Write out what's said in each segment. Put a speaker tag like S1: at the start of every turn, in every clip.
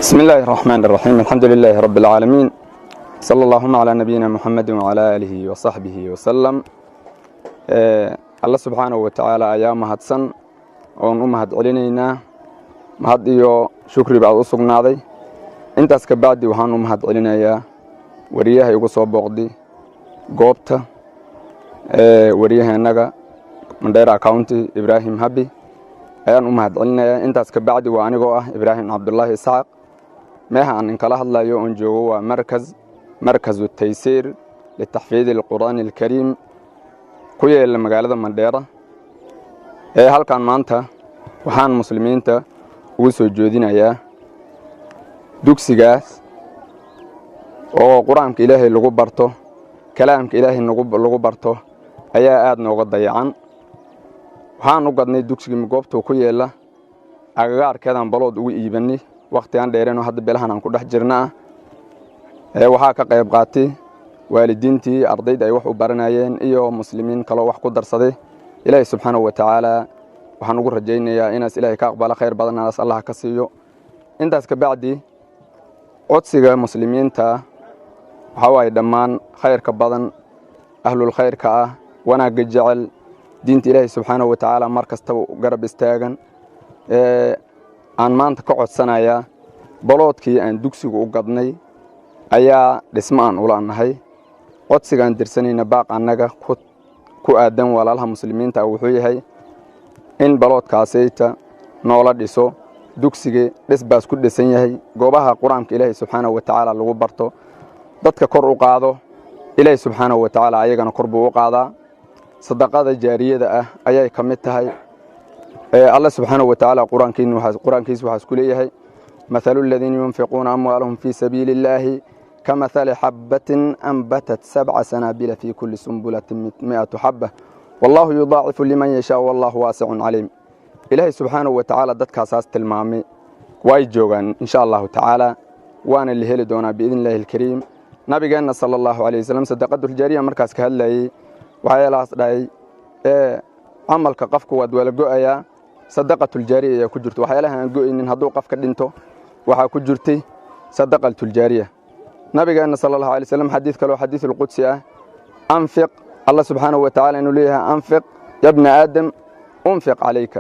S1: بسم الله الرحمن الرحيم الحمد لله رب العالمين صلى اللهم على نبينا محمد وعلى آله وصحبه وسلم الله سبحانه وتعالى أيام مهدسن ونمهد علينا مهد إيو شكري بعض أصغنا ذي انت اسكبعدي وحانو مهد علينا يا وريها يقصوا بغدي قوبتا وريها النقا من دائرة كاونتي إبراهيم هبي أيان مهد علينا يا انت اسكبعدي وعنيقوا إبراهيم عبد الله إسحاق ماها عن انقلاه الله يوم جوا مركز التيسير للتحفيظ القرآن الكريم كوية اللي مقالة منديرة هل كان مانتا وحان مسلمين تا وسو جودين اياه دوكسيغاس وقرآنك إلهي لغو برتو كلامك إلهي لغو برتو اياه آد نوغد ضيعان وحان نقضني دوكسيغي مقوبتو كوية اللي أغار كذا بلود وإيباني وقت aan dheereen hadda beelahan aan ku dhex jirnaa waxa ka qayb qaatay waalidiintii ardayda ay wax u baranayeen iyo muslimiin kale wax ku darsaday ilaahay subhanahu wa ta'ala waxaan ugu rajaynayaa inaas ilaahay ka aqbalo khayr badan aas Allah ka siiyo intaas ka bacdi codsiga muslimiinta waxa way dhamaan khayrka badan ahlul khayrka ah wanaaga jecel diinta ilaahay subhanahu wa ta'ala markasta garab istaagan aan maanta ka codsanaya baloodkii aan dugsiga u gadnay ayaa dhismaan u laanahay codsigaan dirsanayna baaq anaga ku aadan walaalaha muslimiinta wuxuu yahay in baloodkaasayta noola dhiso dugsiga dhisbaas ku dhisan yahay goobaha quraanka ilaahay subhanahu wa ta'ala lagu barto dadka kor u qaado ilaahay subhanahu wa ta'ala ayagana kor buu u qaadaa sadaqada jaariyada ah ayay kamid tahay الله سبحانه وتعالى قرآن كيس وحسكوليه مثل الذين ينفقون أموالهم في سبيل الله كمثل حبة أنبتت 7 سنابل في كل سنبلة 100 حبة والله يضاعف لمن يشاء والله واسع عليم إلهي سبحانه وتعالى دتك أساس المامي وايجوغان إن شاء الله تعالى وانا اللي هل دونا بإذن الله الكريم نبينا صلى الله عليه وسلم صدقته الجارية مركز كهلاي وحيا لاصداي عملك قفك ودول جوأيا صدقة الجارية كجرت وحيالها نقول إن هذو قف كدنتو وح كجرتي صدقة الجارية نبي قالنا صلى الله عليه وسلم حديث كلو حديث القدسي أنفق الله سبحانه وتعالى إنه ليها أنفق يا ابن آدم أنفق عليك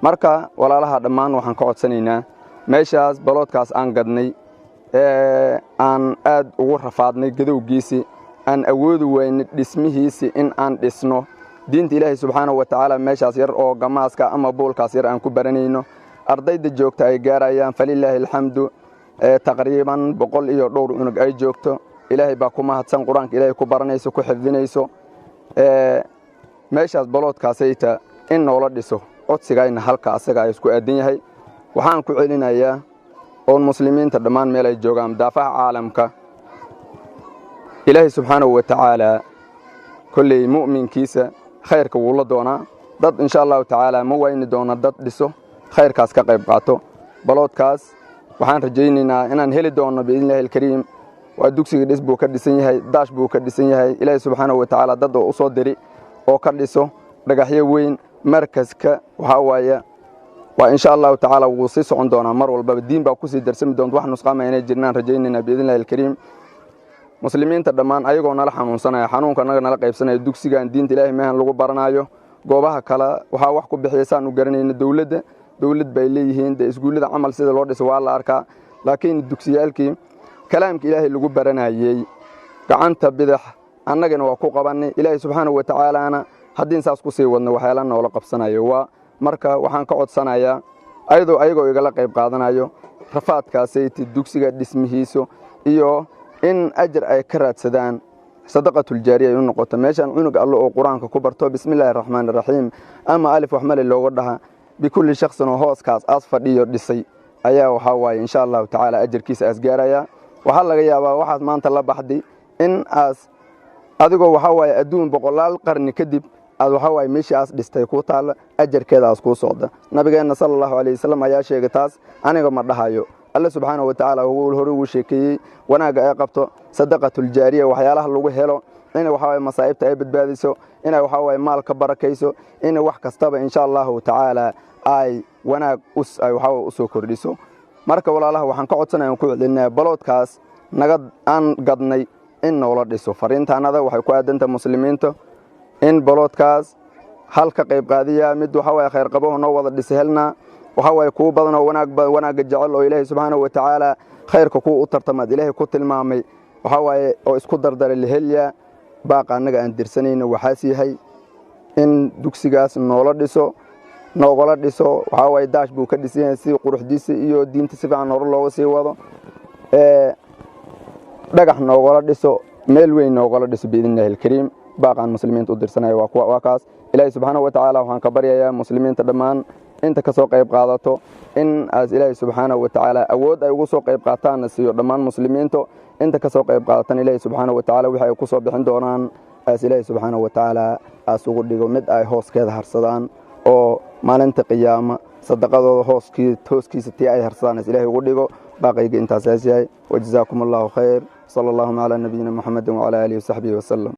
S1: مركا ولا لها دمان وحن قعد سنينا ماشاز بلوت كاس أن قدني أن أد ورفادني قدو جيسي أن أود وين اسمه سي إن أن اسمه diinta ilaahay subhanahu wa ta'ala meeshaas yar oo gamaaska ama boolkaas yar aan ku baranayno ardayda joogta ay gaarayaan falillahi alhamdu taqriiban 100 iyo dhowr unug ay joogto ilaahay baa ku mahadsan quraanka ilaahay ku baranayso ku xifdinayso meeshaas baloodkaasayta in noola dhiso codsigayna halka asaga ay isku aadan yahay waxaan ku celinayaa oo muslimiinta dhamaan meel ay joogaan daafaha caalamka ilaahay subhanahu wa ta'ala kulli mu'minkiisa khayrka wuu la doonaa dad insha Allah ta'ala ma wayni doona dad dhiso khayrkaas ka qayb qaato baloodkaas waxaan rajaynaynaa inaan heli doono biidnillahi alkariim waa dugsiga dhis buu ka dhisan yahay daash buu ka dhisan yahay ilaahay subhanahu wa ta'ala dad oo soo diri oo ka dhiso dhagaxyo weyn markaska waxa waaya waa insha Allah ta'ala wuu sii socon doonaa mar walba diin baa ku sii darsami doonto wax nusqaama inay jirnaan rajaynaynaa biidnillahi alkariim muslimiinta dhamaan ayagoo nala xanuunsanaya xanuunka naga nala qaybsanaya dugsigan diinta ilaahay maahan lagu baranayo goobaha kala waxa wax ku bixiyaysan u garanayna dawlad bay leeyihiin iskuulada camal sida loo dhiso waa la arkaa laakiin dugsiyaalkii kalaamka ilaahay lagu baranayay gacanta bidax annagana waa ku qabanay ilaahay subhanahu wa ta'ala hadin saas ku sii wadno waxyaalaha noola qabsanayo waa marka waxaan ka codsanayaa ayagoo igala qayb qaadanayo rafaadkaasay dugsiga dhismihiiso iyo in ajr ay ka raadsadaan sadaqatul jaariya inuu noqoto meeshan cunug Allah oo quraanka ku barto bismillaahir rahmaanir rahiim ama alif wax male looga dhaha bikulli shakhsin oo hooskaas as fadhiyo dhisay ayaa waxa waay insha Allah ta'ala ajrkiisa as gaaraya waxa laga yaabaa waxaad maanta la baxday in as adigoo waxa waay adduun boqolaal qarni kadib aad waxa waay meeshaas dhistay ku taal ajrkeeda as ku socda nabigeena sallallahu alayhi wasallam ayaa sheegay taas aniga ma dhahayo الله سبحانه وتعالى هو الهرو شيكي وناغا اي قبطو صدقه الجاريه وحيالها لوgu helo in waxa way masaa'ibta ay badbaadiso in waxa way maalka barakayso in wax kastaba insha Allah ta'ala ay wanaag ay waxa u soo kordhiso marka walaalaha waxaan ka codsanayaa ku celinaa baloodkaas naga aan gadnay in noola dhiso fariintaanada waxay ku aadantaa muslimiinta in baloodkaas hal ka qayb qaadiya mid waxa way khayr qabo noo wada dhisahelna waxa way ku badan oo wanaag jecel oo Ilaahay subhanahu wa ta'ala khayrka ku u tartamad Ilaahay ku tilmaamay waxa way oo isku dardar lehelya baaqa anaga aan dirsanayna waxaas yahay in dugsigaas noola dhiso noogala dhiso waxa way daash buu ka dhisay si quruxdiisa iyo diinta si fiican hor looga sii wado dhagax noogala dhiso meel weyn noogala dhiso biidinahay kariim baaqan muslimiinta u dirsanay waa kaas Ilaahay subhanahu wa ta'ala waxaan ka baryayaa muslimiinta dhamaan inta ka soo qayb qaadato in as Ilaahay subhanahu wa ta'ala awood ay ugu soo qayb qaataan siyo dhamaan muslimiinta inta ka soo qayb qaadatan Ilaahay subhanahu wa ta'ala waxa ay ku soo bixin doonaan as Ilaahay subhanahu wa ta'ala as ugu dhigo mid ay hooskeeda harsadaan oo maalinta qiyaama sadaqadooda hooskiisa tii ay harsadaan as Ilaahay ugu dhigo باقي انت اساسي وجزاكم الله خير صلى الله على نبينا محمد وعلى اله وصحبه وسلم